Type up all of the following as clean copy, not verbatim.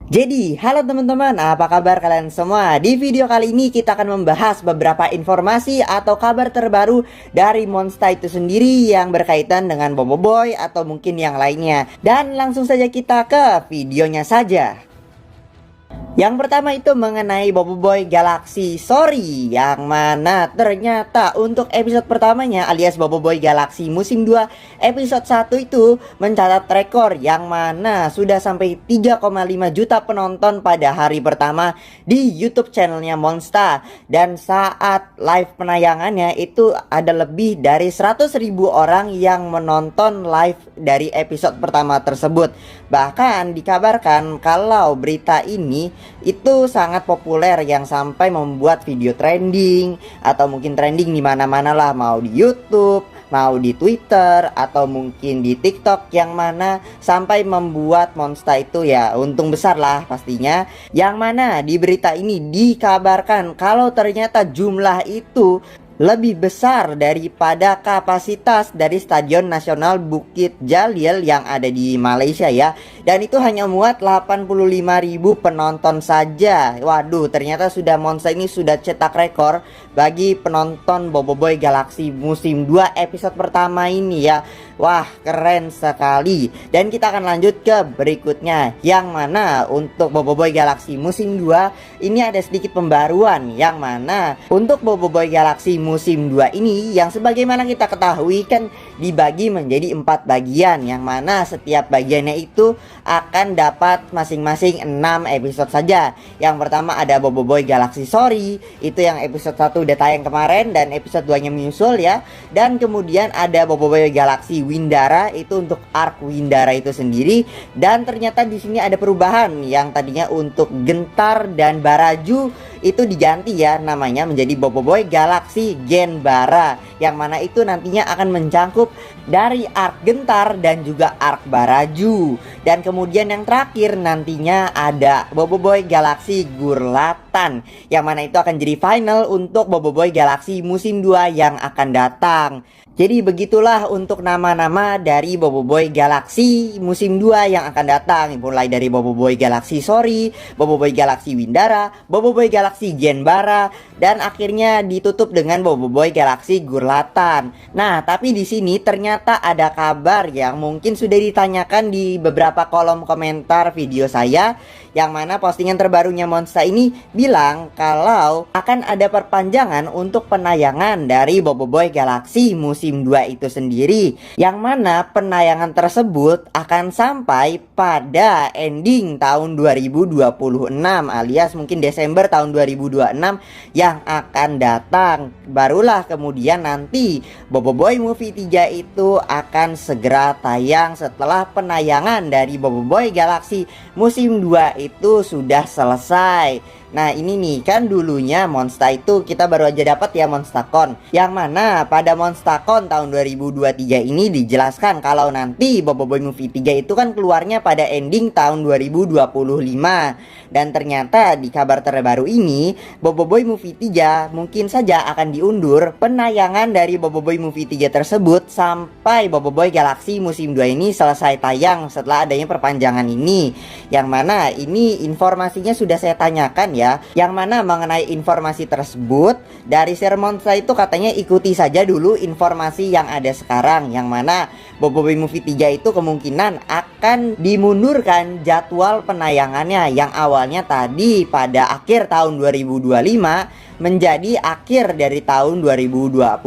Jadi, halo teman-teman, apa kabar kalian semua? Di video kali ini kita akan membahas beberapa informasi atau kabar terbaru dari Monsta itu sendiri yang berkaitan dengan Boboiboy atau mungkin yang lainnya. Dan langsung saja kita ke videonya saja. Yang pertama itu mengenai Boboiboy Galaxy Story, yang mana ternyata untuk episode pertamanya alias Boboiboy Galaxy musim 2 episode 1 itu mencatat rekor, yang mana sudah sampai 3,5 juta penonton pada hari pertama di YouTube channelnya Monsta. Dan saat live penayangannya itu ada lebih dari 100.000 orang yang menonton live dari episode pertama tersebut. Bahkan dikabarkan kalau berita ini itu sangat populer yang sampai membuat video trending atau mungkin trending di mana-mana lah, mau di YouTube, mau di Twitter atau mungkin di TikTok, yang mana sampai membuat Monsta itu ya untung besar lah pastinya. Yang mana di berita ini dikabarkan kalau ternyata jumlah itu lebih besar daripada kapasitas dari Stadion Nasional Bukit Jalil yang ada di Malaysia ya. Dan itu hanya muat 85.000 penonton saja. Waduh, ternyata Monsta ini sudah cetak rekor bagi penonton Boboiboy Galaxy musim 2 episode pertama ini ya. Wah, keren sekali. Dan kita akan lanjut ke berikutnya, yang mana untuk Boboiboy Galaxy musim 2 ini ada sedikit pembaruan, yang mana untuk Boboiboy Galaxy musim 2 ini yang sebagaimana kita ketahui kan dibagi menjadi 4 bagian, yang mana setiap bagiannya itu akan dapat masing-masing 6 episode saja. Yang pertama ada Boboiboy Galaxy Story, itu yang episode 1 udah tayang kemarin dan episode 2 nya menyusul ya. Dan kemudian ada Boboiboy Galaxy Windara, itu untuk arc Windara itu sendiri. Dan ternyata di sini ada perubahan, yang tadinya untuk Gentar dan Baraju itu diganti ya namanya menjadi Boboiboy Galaxy Genbara, yang mana itu nantinya akan mencangkup dari arc Gentar dan juga arc Baraju. Dan kemudian yang terakhir nantinya ada Boboiboy Galaxy Gurlatan, yang mana itu akan jadi final untuk Boboiboy Galaxy musim 2 yang akan datang. Jadi begitulah untuk nama-nama dari Boboiboy Galaxy musim 2 yang akan datang, mulai dari Boboiboy Galaxy Story, Boboiboy Galaxy Windara, Boboiboy Galaxy Genbara, dan akhirnya ditutup dengan Boboiboy Galaxy Gurlatan. Nah, tapi di sini ternyata ada kabar yang mungkin sudah ditanyakan di beberapa kolom komentar video saya, yang mana postingan terbarunya Monsta ini bilang kalau akan ada perpanjangan untuk penayangan dari Boboiboy Galaxy musim 2 itu sendiri, yang mana penayangan tersebut akan sampai pada ending tahun 2026 alias mungkin Desember tahun 2026 yang akan datang. Barulah kemudian nanti Boboiboy Movie 3 itu akan segera tayang setelah penayangan dari Boboiboy Galaxy musim 2 itu sudah selesai. Nah ini nih kan dulunya Monsta itu kita baru aja dapat ya Monstacon, yang mana pada Monstacon tahun 2023 ini dijelaskan kalau nanti Boboiboy Movie 3 itu kan keluarnya pada ending tahun 2025. Dan ternyata di kabar terbaru ini Boboiboy Movie 3 mungkin saja akan diundur penayangan dari Boboiboy Movie 3 tersebut sampai Boboiboy Galaxy musim 2 ini selesai tayang setelah adanya perpanjangan ini. Yang mana ini informasinya sudah saya tanyakan ya, yang mana mengenai informasi tersebut dari Monsta itu katanya ikuti saja dulu informasi yang ada sekarang, yang mana Boboiboy Movie 3 itu kemungkinan akan dimundurkan jadwal penayangannya, yang awalnya tadi pada akhir tahun 2025 menjadi akhir dari tahun 2026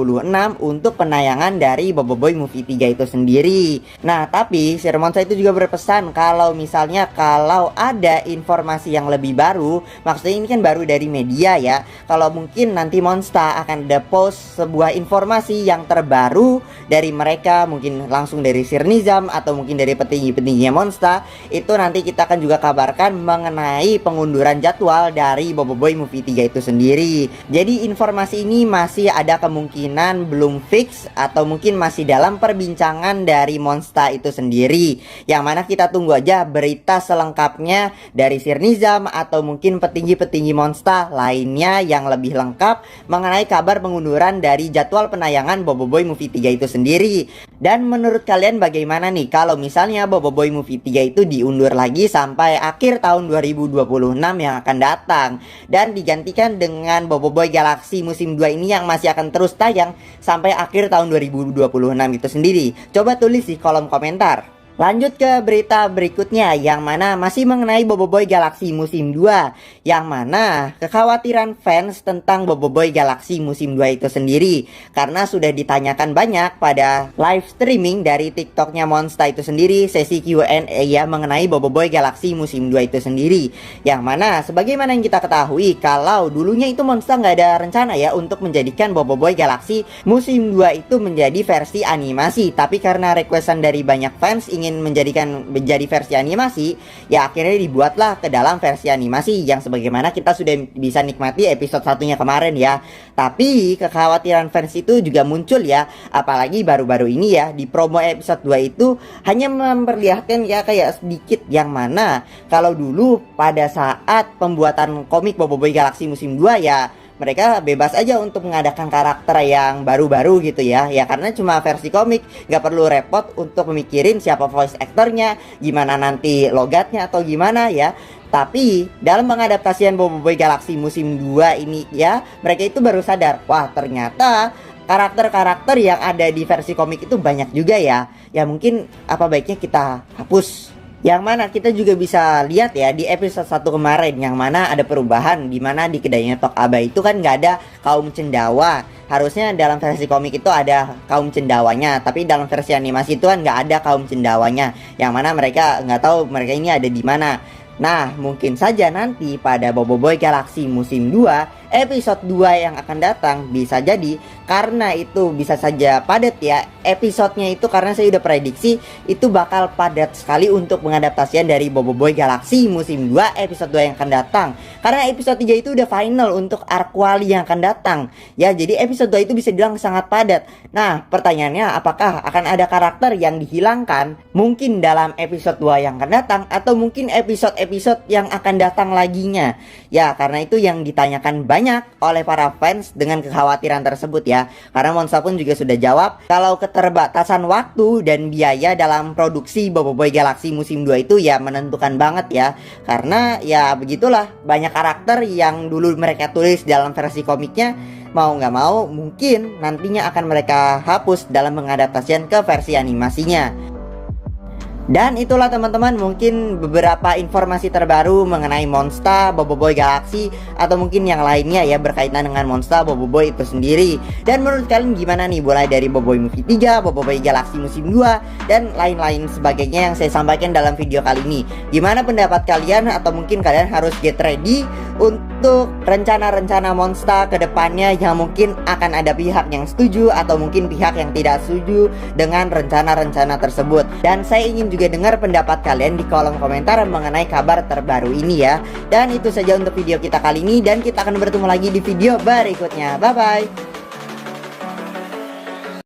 untuk penayangan dari Boboiboy Movie 3 itu sendiri. Nah tapi Monsta itu juga berpesan kalau misalnya kalau ada informasi yang lebih baru, maksudnya ini kan baru dari media ya, kalau mungkin nanti Monsta akan ada post sebuah informasi yang terbaru dari mereka, mungkin langsung dari Nizam atau mungkin dari petinggi-petingginya Monsta, itu nanti kita akan juga kabarkan mengenai pengunduran jadwal dari Boboiboy Movie 3 itu sendiri. Jadi informasi ini masih ada kemungkinan belum fix atau mungkin masih dalam perbincangan dari Monsta itu sendiri, yang mana kita tunggu aja berita selengkapnya dari Nizam atau mungkin petinggi petinggi-petinggi Monster lainnya yang lebih lengkap mengenai kabar pengunduran dari jadwal penayangan Boboiboy Movie 3 itu sendiri. Dan menurut kalian bagaimana nih kalau misalnya Boboiboy Movie 3 itu diundur lagi sampai akhir tahun 2026 yang akan datang, dan digantikan dengan Boboiboy Galaxy musim 2 ini yang masih akan terus tayang sampai akhir tahun 2026 itu sendiri? Coba tulis di kolom komentar. Lanjut ke berita berikutnya, yang mana masih mengenai Boboiboy Galaxy musim 2, yang mana kekhawatiran fans tentang Boboiboy Galaxy musim 2 itu sendiri, karena sudah ditanyakan banyak pada live streaming dari TikToknya Monster itu sendiri, sesi Q&A ya mengenai Boboiboy Galaxy musim 2 itu sendiri, yang mana sebagaimana yang kita ketahui kalau dulunya itu Monster nggak ada rencana ya untuk menjadikan Boboiboy Galaxy musim 2 itu menjadi versi animasi, tapi karena requestan dari banyak fans ingin menjadi versi animasi, ya akhirnya dibuatlah ke dalam versi animasi yang sebagaimana kita sudah bisa nikmati episode satunya kemarin ya. Tapi kekhawatiran fans itu juga muncul ya, apalagi baru-baru ini ya di promo episode 2 itu hanya memperlihatkan ya kayak sedikit, yang mana kalau dulu pada saat pembuatan komik Boboiboy Galaxy musim 2 ya mereka bebas aja untuk mengadakan karakter yang baru-baru gitu ya. Ya karena cuma versi komik, nggak perlu repot untuk memikirin siapa voice aktornya, gimana nanti logatnya atau gimana ya. Tapi dalam pengadaptasian Boboiboy Galaxy musim 2 ini ya, mereka itu baru sadar, wah ternyata karakter-karakter yang ada di versi komik itu banyak juga ya. Ya mungkin apa baiknya kita hapus. Yang mana kita juga bisa lihat ya di episode 1 kemarin, yang mana ada perubahan, di mana di kedainya Tok Aba itu kan nggak ada kaum cendawa. Harusnya dalam versi komik itu ada kaum cendawanya, tapi dalam versi animasi itu kan nggak ada kaum cendawanya, yang mana mereka nggak tahu mereka ini ada di mana. Nah mungkin saja nanti pada Boboiboy Galaxy musim 2 episode 2 yang akan datang, bisa jadi karena itu bisa saja padat ya episodenya itu, karena saya udah prediksi itu bakal padat sekali untuk pengadaptasian dari Boboiboy Galaxy musim 2 episode 2 yang akan datang, karena episode 3 itu udah final untuk arc Wally yang akan datang ya. Jadi episode 2 itu bisa dibilang sangat padat. Nah pertanyaannya, apakah akan ada karakter yang dihilangkan mungkin dalam episode 2 yang akan datang, atau mungkin episode-episode yang akan datang laginya ya, karena itu yang ditanyakan banyak oleh para fans dengan kekhawatiran tersebut ya. Karena Monster pun juga sudah jawab kalau keterbatasan waktu dan biaya dalam produksi Boboiboy Galaxy musim 2 itu ya menentukan banget ya. Karena ya begitulah, banyak karakter yang dulu mereka tulis dalam versi komiknya, mau nggak mau mungkin nantinya akan mereka hapus dalam pengadaptasian ke versi animasinya. Dan itulah teman-teman mungkin beberapa informasi terbaru mengenai Monster, Boboiboy Galaxy, atau mungkin yang lainnya ya berkaitan dengan Monster, Boboiboy itu sendiri. Dan menurut kalian gimana nih, mulai dari Boboiboy Movie 3, Boboiboy Galaxy musim 2, dan lain-lain sebagainya yang saya sampaikan dalam video kali ini. Gimana pendapat kalian, atau mungkin kalian harus get ready untuk rencana-rencana Monster ke depannya yang mungkin akan ada pihak yang setuju atau mungkin pihak yang tidak setuju dengan rencana-rencana tersebut. Dan saya ingin juga dengar pendapat kalian di kolom komentar mengenai kabar terbaru ini ya. Dan itu saja untuk video kita kali ini, dan kita akan bertemu lagi di video berikutnya. Bye bye.